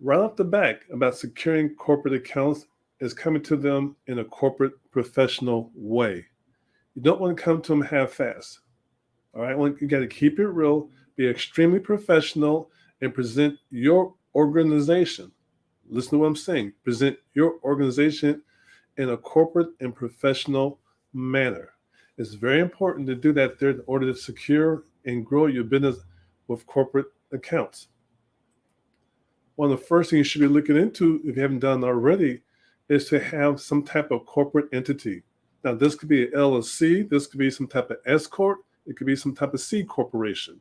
Right off the back about securing corporate accounts is coming to them in a corporate professional way. You don't want to come to them half-assed. All right, you got to keep it real, be extremely professional, and present your organization. Listen to what I'm saying. Present your organization in a corporate and professional manner. It's very important to do that there in order to secure and grow your business with corporate accounts. One of the first things you should be looking into, if you haven't done already, is to have some type of corporate entity. Now, this could be an LLC, this could be some type of S Corp, it could be some type of C corporation.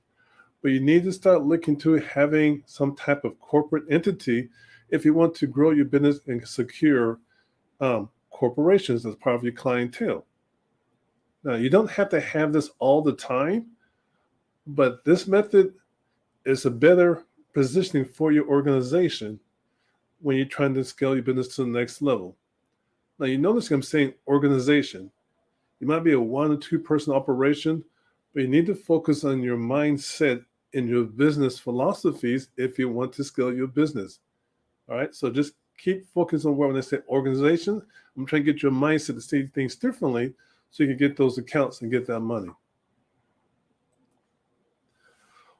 But you need to start looking to having some type of corporate entity if you want to grow your business and secure corporations as part of your clientele. Now, you don't have to have this all the time, but this method is a better positioning for your organization when you're trying to scale your business to the next level. Now, you notice I'm saying organization. You might be a 1 or 2 person operation, but you need to focus on your mindset and your business philosophies if you want to scale your business. All right, so just keep focusing on when I say organization, I'm trying to get your mindset to see things differently so you can get those accounts and get that money.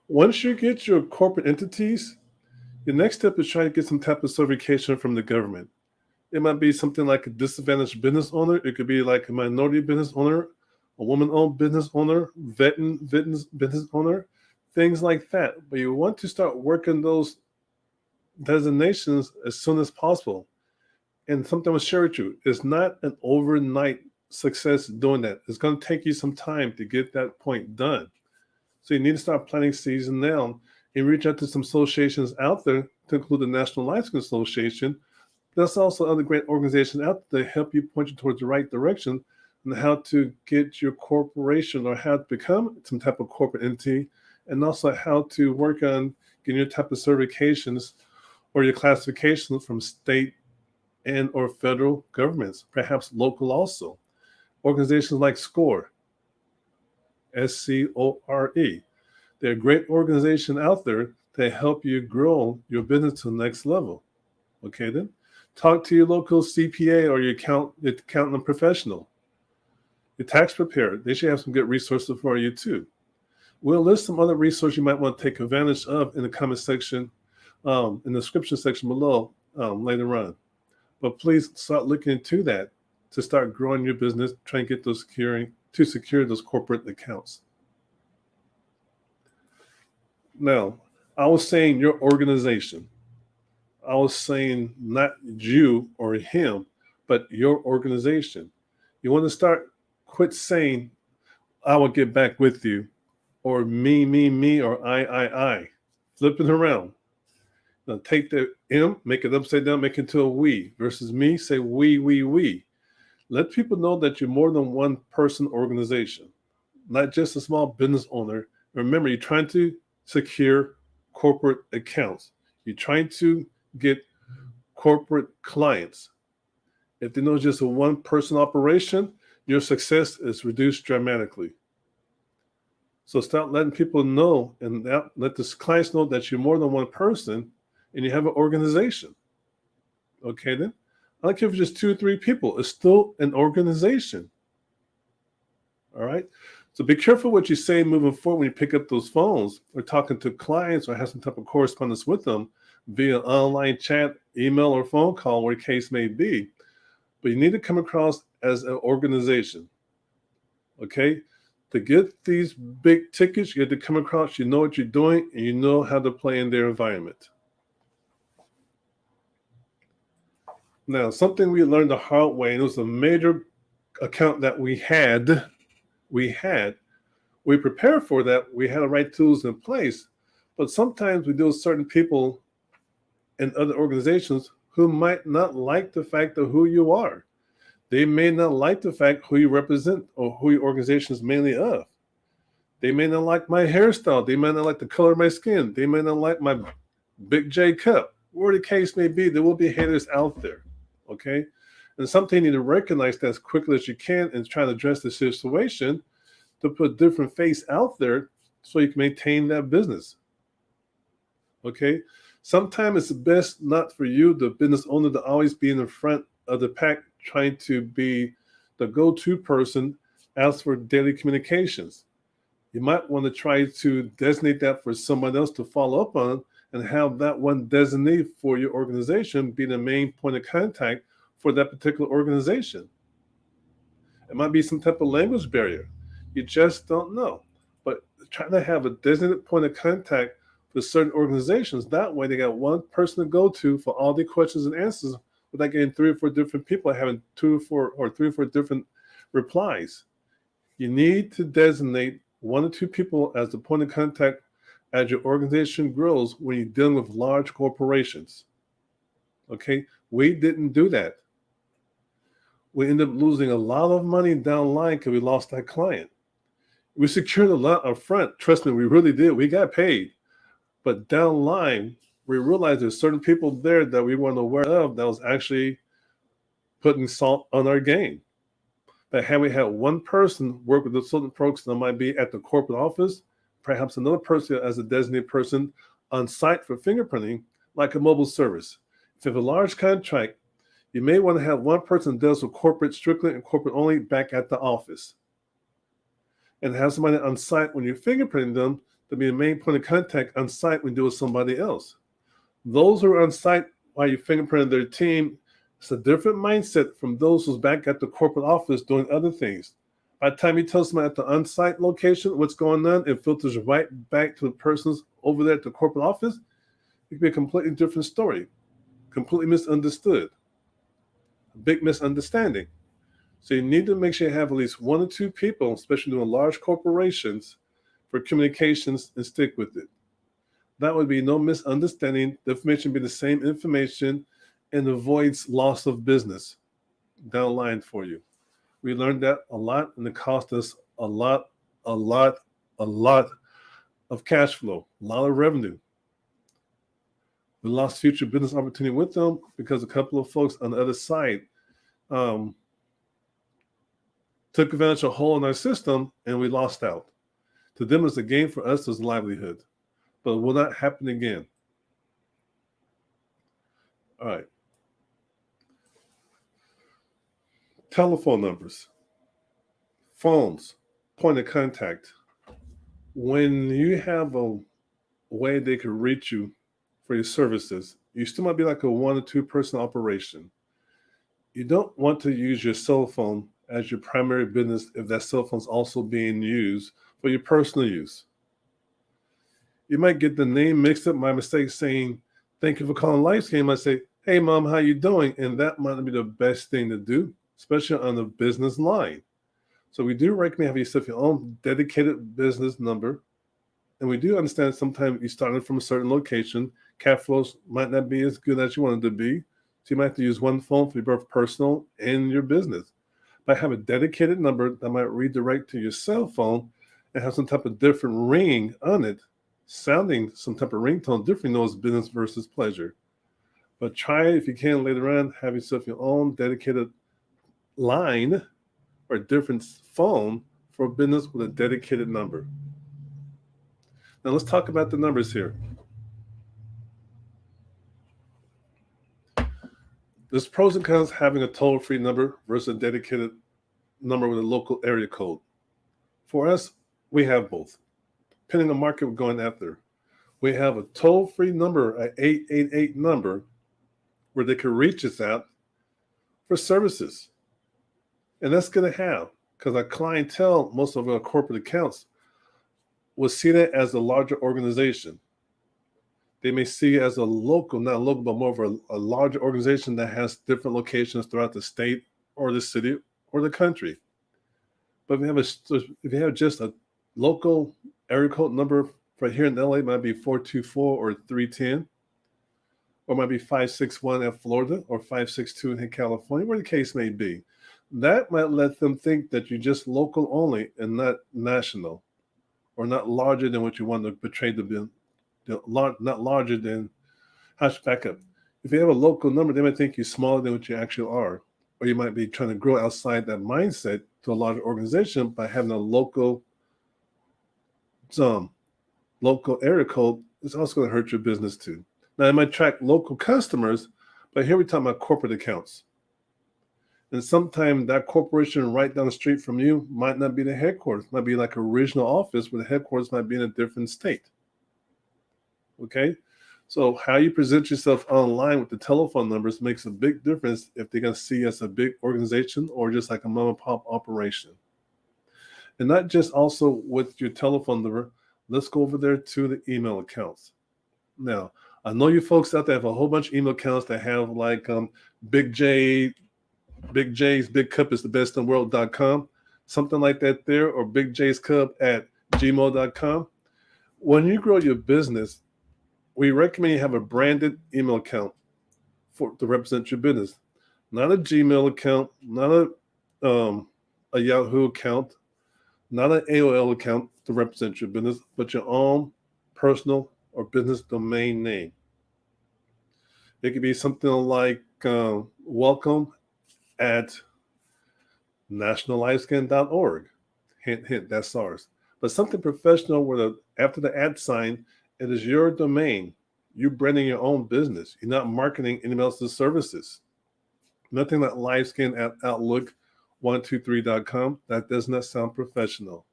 Once you get your corporate entities, your next step is trying to get some type of certification from the government. It might be something like a disadvantaged business owner. It could be like a minority business owner, a woman-owned business owner, veteran business owner, things like that. But you want to start working those designations as soon as possible. And something I will share with you, it's not an overnight success doing that. It's going to take you some time to get that point done. So you need to start planning season now and reach out to some associations out there, to include the National LiveScan Association. There's also other great organizations out there to help you point you towards the right direction and how to get your corporation or how to become some type of corporate entity, and also how to work on getting your type of certifications or your classifications from state and or federal governments, perhaps local also. Organizations like SCORE, SCORE. They're a great organization out there to help you grow your business to the next level. Okay, then talk to your local CPA or your accountant professional, your tax preparer. They should have some good resources for you too. We'll list some other resources you might want to take advantage of in the comment section, in the description section below later on. But please start looking into that to start growing your business, try and get those secure those corporate accounts. Now, I was saying your organization. I was saying not you or him, but your organization. You want to quit saying, I will get back with you, or me, or I. Flip it around. Now take the M, make it upside down, make it into a we. Versus me, say we. Let people know that you're more than one person organization, not just a small business owner. Remember, you're trying to secure corporate accounts. You're trying to get corporate clients. If they know just a one-person operation, your success is reduced dramatically. So start letting people know and let the clients know that you're more than one person and you have an organization. Okay, then? I don't care if it's just 2 or 3 people. It's still an organization. All right? So be careful what you say moving forward when you pick up those phones or talking to clients or have some type of correspondence with them via online chat, email, or phone call, where the case may be. But you need to come across as an organization. Okay? To get these big tickets, you have to come across, you know what you're doing, and you know how to play in their environment. Now, something we learned the hard way, and it was a major account that we prepared for that, we had the right tools in place, but sometimes we deal with certain people and other organizations who might not like the fact of who you are. They may not like the fact who you represent or who your organization is mainly of. They may not like my hairstyle. They may not like the color of my skin. They may not like my Big J cup. Where the case may be, there will be haters out there, okay? And something you need to recognize that as quickly as you can and try to address the situation to put a different face out there so you can maintain that business, okay? Sometimes it's best not for you, the business owner, to always be in the front of the pack, trying to be the go-to person as for daily communications. You might want to try to designate that for someone else to follow up on, and have that one designee for your organization be the main point of contact for that particular organization. It might be some type of language barrier. You just don't know. But trying to have a designated point of contact for certain organizations, that way they got one person to go to for all the questions and answers without getting 3 or 4 different people having 3 or 4 different replies. You need to designate 1 or 2 people as the point of contact as your organization grows when you're dealing with large corporations. Okay, we didn't do that. We ended up losing a lot of money down the line because we lost that client. We secured a lot up front. Trust me, we really did. We got paid. But down the line, we realized there's certain people there that we weren't aware of that was actually putting salt on our game. But had we had one person work with the certain folks that might be at the corporate office, perhaps another person as a designated person on site for fingerprinting, like a mobile service. If you have a large contract, you may want to have one person that deals with corporate strictly and corporate only back at the office, and have somebody on site when you're fingerprinting them to be the main point of contact on site when you do with somebody else. Those who are on site while you're fingerprinting their team, it's a different mindset from those who's back at the corporate office doing other things. By the time you tell somebody at the on-site location what's going on, it filters right back to the persons over there at the corporate office. It could be a completely different story, completely misunderstood, a big misunderstanding. So you need to make sure you have at least 1 or 2 people, especially doing large corporations, for communications, and stick with it. That would be no misunderstanding. The information be the same information and avoids loss of business down the line for you. We learned that a lot, and it cost us a lot of cash flow, a lot of revenue. We lost future business opportunity with them because a couple of folks on the other side took advantage of a hole in our system, and we lost out. To them, it's a gain. For us, it's a livelihood. But it will not happen again. All right. Telephone numbers, phones, point of contact. When you have a way they can reach you for your services, you still might be like a 1 or 2 person operation. You don't want to use your cell phone as your primary business if that cell phone is also being used for your personal use. You might get the name mixed up by mistake, saying, "Thank you for calling LiveScan." You might say, "Hey, Mom, how you doing?" And that might not be the best thing to do, especially on the business line. So we do recommend having yourself your own dedicated business number. And we do understand sometimes you started from a certain location. Cash flows might not be as good as you want it to be. So you might have to use one phone for both personal and your business. But have a dedicated number that might redirect to your cell phone and have some type of different ring on it, sounding some type of ringtone, different knows business versus pleasure. But try, if you can, later on, have yourself your own dedicated line or different phone for business with a dedicated number. Now let's talk about the numbers here. There's pros and cons having a toll-free number versus a dedicated number with a local area code. For us, we have both. Depending on the market we're going after, we have a toll-free number, an 888 number, where they can reach us out for services. And that's going to have, because our clientele, most of our corporate accounts, will see that as a larger organization. They may see it as a local, not local, but more of a larger organization that has different locations throughout the state or the city or the country. But if you have just a local area code number for here in LA, it might be 424 or 310, or it might be 561 at Florida or 562 in California, where the case may be. That might let them think that you're just local only and not national, or not larger than what you want to portray to be. Not larger than, back up. If you have a local number, they might think you're smaller than what you actually are. Or you might be trying to grow outside that mindset to a larger organization by having a local area code. It's also going to hurt your business too. Now, it might attract local customers, but here we're talking about corporate accounts. And sometimes that corporation right down the street from you might not be the headquarters. It might be like a regional office where the headquarters might be in a different state. Okay? So how you present yourself online with the telephone numbers makes a big difference if they're going to see you as a big organization or just like a mom and pop operation. And not just also with your telephone number. Let's go over there to the email accounts. Now, I know you folks out there have a whole bunch of email accounts that have like Big J's Big Cup is the best in the world.com, something like that there, or Big J's Cup at gmail.com. When you grow your business, we recommend you have a branded email account to represent your business. Not a Gmail account, not a Yahoo account, not an AOL account to represent your business, but your own personal or business domain name. It could be something like welcome at nationallivescan.org. Hint, hint, that's ours. But something professional where after the @ sign, it is your domain. You're branding your own business. You're not marketing anyone else's services. Nothing like LiveScan at Outlook123.com. That does not sound professional.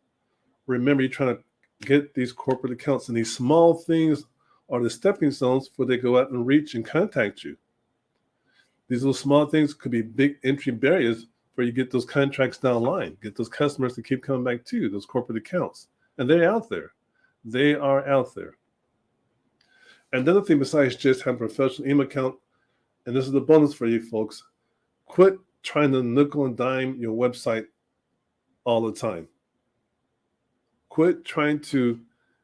Remember, you're trying to get these corporate accounts, and these small things are the stepping stones before they go out and reach and contact you. These little small things could be big entry barriers for you to get those contracts down the line, get those customers to keep coming back to you, those corporate accounts. And they're out there. They are out there. Another thing besides just having a professional email account, and this is the bonus for you folks, quit trying to nickel and dime your website all the time. Quit trying to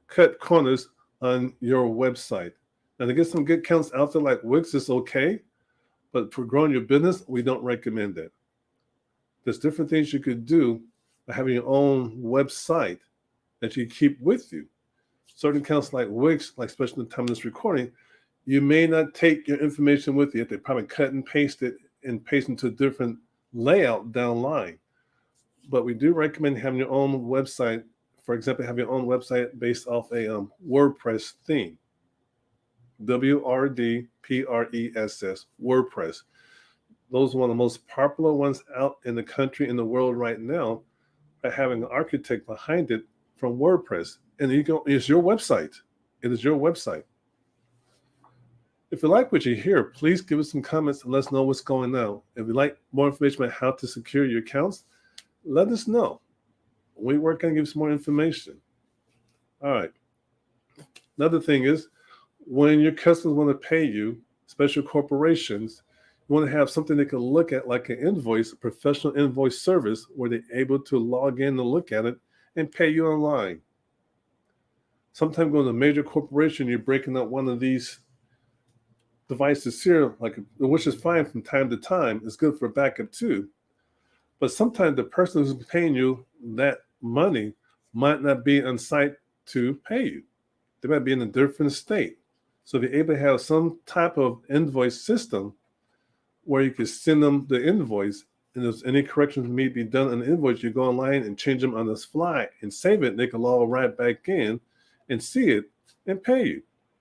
cut corners on your website. Now, to get some good accounts out there like Wix is okay, but for growing your business, we don't recommend that. There's different things you could do by having your own website that you keep with you. Certain accounts like Wix, like especially in the time of this recording, you may not take your information with you. They probably cut and paste it and paste into a different layout down the line. But we do recommend having your own website. For example, have your own website based off a WordPress theme. WRDPRESS, WordPress. Those are one of the most popular ones out in the country, in the world right now, by having an architect behind it from WordPress. And it's your website. It is your website. If you like what you hear, please give us some comments and let us know what's going on. If you'd like more information about how to secure your accounts, let us know. We work on give some more information. All right. Another thing is, when your customers want to pay you, especially corporations, you want to have something they can look at like an invoice, a professional invoice service where they're able to log in and look at it and pay you online. Sometimes going to a major corporation, you're breaking up one of these devices here, which is fine from time to time. It's good for backup too. But sometimes the person who's paying you that money might not be on site to pay you. They might be in a different state. So if you're able to have some type of invoice system where you can send them the invoice, and if there's any corrections that need to be done on the invoice, you go online and change them on the fly and save it, and they can log right back in and see it and pay you.